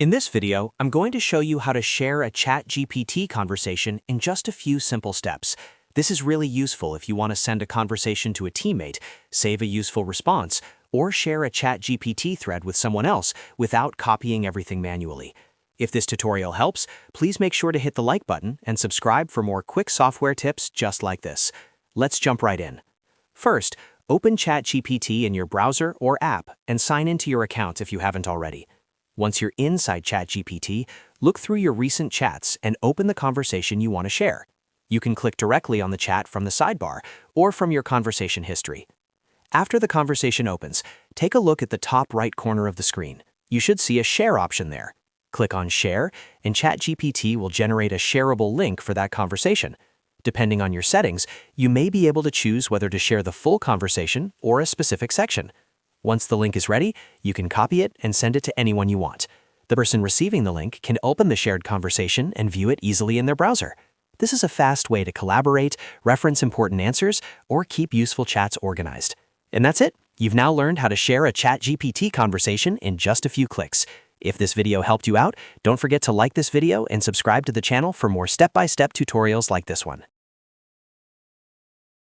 In this video, I'm going to show you how to share a ChatGPT conversation in just a few simple steps. This is really useful if you want to send a conversation to a teammate, save a useful response, or share a ChatGPT thread with someone else without copying everything manually. If this tutorial helps, please make sure to hit the like button and subscribe for more quick software tips just like this. Let's jump right in. First, open ChatGPT in your browser or app and sign into your account if you haven't already. Once you're inside ChatGPT, look through your recent chats and open the conversation you want to share. You can click directly on the chat from the sidebar or from your conversation history. After the conversation opens, take a look at the top right corner of the screen. You should see a share option there. Click on Share, and ChatGPT will generate a shareable link for that conversation. Depending on your settings, you may be able to choose whether to share the full conversation or a specific section. Once the link is ready, you can copy it and send it to anyone you want. The person receiving the link can open the shared conversation and view it easily in their browser. This is a fast way to collaborate, reference important answers, or keep useful chats organized. And that's it. You've now learned how to share a ChatGPT conversation in just a few clicks. If this video helped you out, don't forget to like this video and subscribe to the channel for more step-by-step tutorials like this one.